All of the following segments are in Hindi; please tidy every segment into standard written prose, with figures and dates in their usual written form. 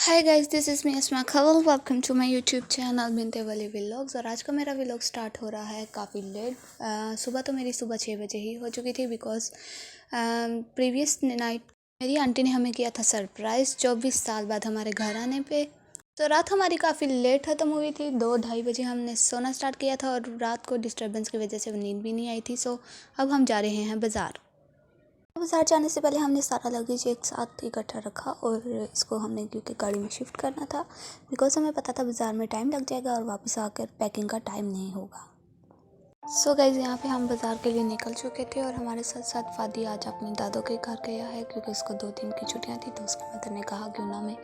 Hi guys, this is me Asma Khawal. Welcome to my YouTube channel Binte वाली व्लॉग्स। और आज का मेरा व्लॉग स्टार्ट हो रहा है काफ़ी लेट। सुबह तो मेरी सुबह 6 बजे ही हो चुकी थी बिकॉज प्रीवियस नाइट मेरी आंटी ने हमें किया था सरप्राइज़ 24 साल बाद हमारे घर आने पे। तो रात हमारी काफ़ी लेट ख़त्म हुई थी। 2-2:30 बजे हमने सोना स्टार्ट किया था और रात को डिस्टर्बेंस की वजह से नींद भी नहीं आई थी। सो अब हम जा रहे हैं बाज़ार। बाज़ार जाने से पहले हमने सारा लगेज एक साथ इकट्ठा रखा और इसको हमने क्योंकि गाड़ी में शिफ्ट करना था बिकॉज हमें पता था बाज़ार में टाइम लग जाएगा और वापस आकर पैकिंग का टाइम नहीं होगा। सो गाइज़, यहाँ पे हम बाज़ार के लिए निकल चुके थे और हमारे साथ साथ फादी आज अपने दादों के घर गया है क्योंकि उसको 2 दिन की छुट्टियाँ थी। तो उसकी मदर ने कहा क्यों ना मैं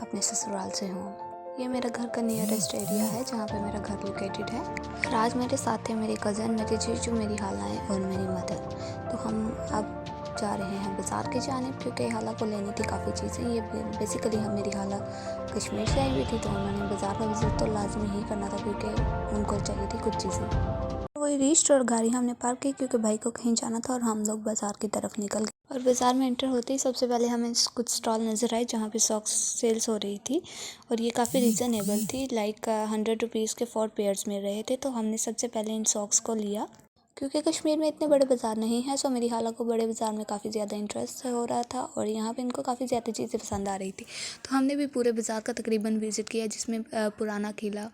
अपने ससुराल से हूँ। ये मेरा घर का नियरेस्ट एरिया है जहाँ पे मेरा घर लोकेटेड है। और आज मेरे साथ थे मेरे कज़न, मेरे जीजू, मेरी हालाएँ और मेरी मदर। तो हम अब जा रहे हैं बाज़ार की जानिब क्योंकि हाला को लेनी थी काफ़ी चीज़ें। ये बेसिकली हम मेरी हाला कश्मीर से आई हुई थी तो उन्होंने बाज़ार का विज़िट तो लाजमी ही करना था क्योंकि उनको चाहिए थी कुछ चीज़ें। वही रीच्ड और गाड़ी हमने पार्क की क्योंकि भाई को कहीं जाना था और हम लोग बाज़ार की तरफ निकल गए। और बाज़ार में एंटर होते ही सबसे पहले हमें कुछ स्टॉल नज़र आए जहाँ पे सॉक्स सेल्स हो रही थी और ये काफ़ी रीज़नेबल थी। लाइक 100 रुपीज़ के 4 पेयर्स मिल रहे थे। तो हमने सबसे पहले इन सॉक्स को लिया क्योंकि कश्मीर में इतने बड़े बाज़ार नहीं है। सो मेरी खाला को बड़े बाज़ार में काफ़ी ज़्यादा इंटरेस्ट हो रहा था और यहाँ पे इनको काफ़ी ज़्यादा चीज़ें पसंद आ रही थी। तो हमने भी पूरे बाज़ार का तकरीबन विज़िट किया जिसमें पुराना किला,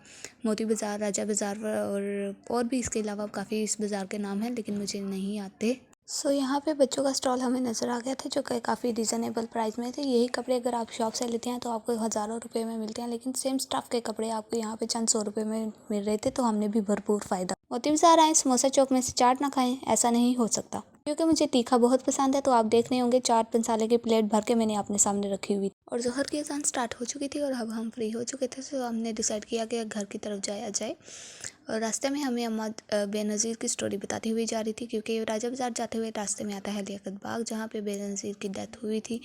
मोती बाज़ार, राजा बाज़ार और भी इसके अलावा काफ़ी इस बाज़ार के नाम हैं लेकिन मुझे नहीं आते। सो यहाँ पे बच्चों का स्टॉल हमें नज़र आ गया था जो कि काफ़ी रीज़नेबल प्राइस में थे। यही कपड़े अगर आप शॉप से लेते हैं तो आपको हज़ारों रुपए में मिलते हैं लेकिन सेम स्टफ़ के कपड़े आपको यहाँ पे चंद 100 रुपए में मिल रहे थे। तो हमने भी भरपूर फ़ायदा। मोती बाज़ार आए, समोसा चौक में से चाट ना खाएं, ऐसा नहीं हो सकता क्योंकि मुझे तीखा बहुत पसंद है। तो आप देख रहे होंगे चाट मसाले की प्लेट भर के मैंने अपने सामने रखी हुई और ज़ोहर की अज़ान स्टार्ट हो चुकी थी और अब हम फ्री हो चुके थे। तो हमने डिसाइड किया कि घर की तरफ जाया जाए। और रास्ते में हमें अम्मा बेनज़ीर की स्टोरी बताती हुई जा रही थी क्योंकि राजा बाज़ार जाते हुए रास्ते में आता है लियाकत बाग जहाँ पे बेनज़ीर की डेथ हुई थी।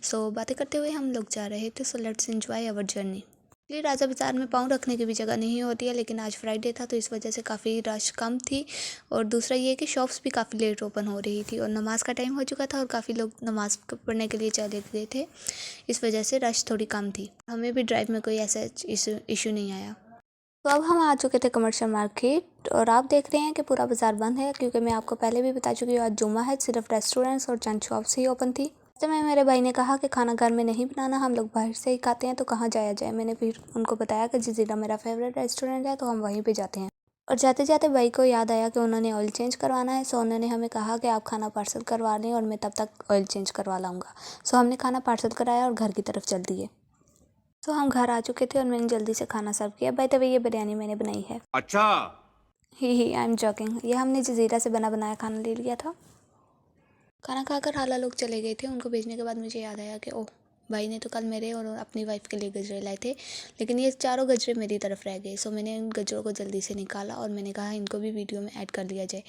सो बातें करते हुए हम लोग जा रहे थे। So let's enjoy our journey. इसलिए राजा बाज़ार में पाँव रखने की भी जगह नहीं होती है लेकिन आज फ्राइडे था तो इस वजह से काफ़ी रश कम थी। और दूसरा ये कि शॉप्स भी काफ़ी लेट ओपन हो रही थी और नमाज़ का टाइम हो चुका था और काफ़ी लोग नमाज़ पढ़ने के लिए चले गए थे। इस वजह से रश थोड़ी कम थी। हमें भी ड्राइव में कोई ऐसा इशू नहीं आया। तो अब हम आ चुके थे कमर्शियल मार्केट और आप देख रहे हैं कि पूरा बाज़ार बंद है क्योंकि मैं आपको पहले भी बता चुकी हूँ आज जुम्मा है। सिर्फ रेस्टोरेंट्स और चंद शॉप्स ही ओपन थी। तो मैं मेरे भाई ने कहा कि खाना घर में नहीं बनाना, हम लोग बाहर से ही खाते हैं तो कहाँ जाया जाए। मैंने फिर उनको बताया कि जज़ीरा मेरा फेवरेट रेस्टोरेंट है तो हम वहीं पर जाते हैं। और जाते जाते भाई को याद आया कि उन्होंने ऑयल चेंज करवाना है। सो उन्होंने हमें कहा कि आप खाना पार्सल करवा लें और मैं तब तक ऑयल चेंज करवा लाऊंगा। सो हमने खाना पार्सल कराया और घर की तरफ चल दिए। तो हम घर आ चुके थे और मैंने जल्दी से खाना सर्व किया। बाय द वे ये बिरयानी मैंने बनाई है। अच्छा। ही आई एम जॉकिंग। ये हमने जज़ीरा से बना बनाया खाना ले लिया था। खाना खाकर हाला लोग चले गए थे। उनको भेजने के बाद मुझे याद आया कि ओह, भाई ने तो कल मेरे और अपनी वाइफ के लिए गजरे लाए थे लेकिन ये चारों गजरे मेरी तरफ रह गए। सो मैंने इन गजरों को जल्दी से निकाला और मैंने कहा इनको भी वीडियो में ऐड कर दिया जाए।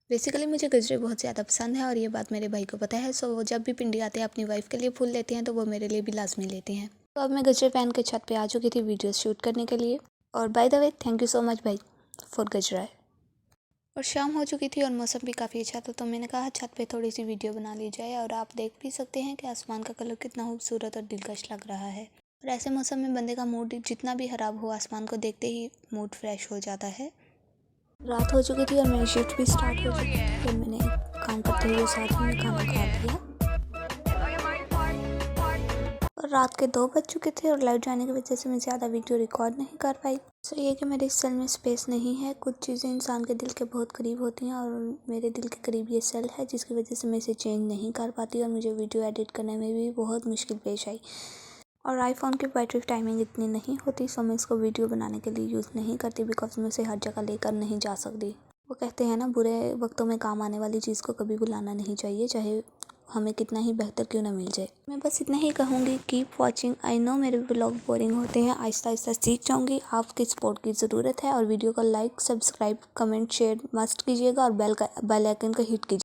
बेसिकली मुझे गजरे बहुत ज़्यादा पसंद है और ये बात मेरे भाई को पता है। सो वो जब भी पिंडी आते हैं अपनी वाइफ के लिए फूल लेते हैं तो वो मेरे लिए भी लाजमी लेते हैं। तो अब मैं गजरे पहन के छत पे आ चुकी थी वीडियो शूट करने के लिए। और by the way thank you so much भाई फॉर गजरा। और शाम हो चुकी थी और मौसम भी काफ़ी अच्छा था तो मैंने कहा छत पे थोड़ी सी वीडियो बना ली जाए। और आप देख भी सकते हैं कि आसमान का कलर कितना खूबसूरत और दिलकश लग रहा है। और ऐसे मौसम में बंदे का मूड जितना भी ख़राब हो आसमान को देखते ही मूड फ्रेश हो जाता है। रात हो चुकी थी और मेरी शिफ्ट भी स्टार्ट हो चुकी थी और मैंने काम करते हुए साथ में खाना खा लिया। और रात के 2 बज चुके थे और लाइट जाने की वजह से मैं ज़्यादा वीडियो रिकॉर्ड नहीं कर पाई। सो ये कि मेरे सेल में स्पेस नहीं है। कुछ चीज़ें इंसान के दिल के बहुत करीब होती हैं और मेरे दिल के करीब ये सेल है जिसकी वजह से मैं इसे चेंज नहीं कर पाती और मुझे वीडियो एडिट करने में भी बहुत मुश्किल पेश आई। और आईफोन की बैटरी टाइमिंग इतनी नहीं होती सो मैं इसको वीडियो बनाने के लिए यूज़ नहीं करती बिकॉज मैं उसे हर जगह लेकर नहीं जा सकती। वो कहते हैं ना, बुरे वक्तों में काम आने वाली चीज़ को कभी भुलाना नहीं चाहिए, चाहे हमें कितना ही बेहतर क्यों ना मिल जाए। मैं बस इतना ही कहूँगी, कीप वॉचिंग। आई नो मेरे व्लॉग बोरिंग होते हैं, आहिस्ता आहिस्ता सीख जाऊँगी। आपकी सपोर्ट की ज़रूरत है और वीडियो को like, subscribe, comment, share must कीजिएगा और बेल आइकन को हिट कीजिए।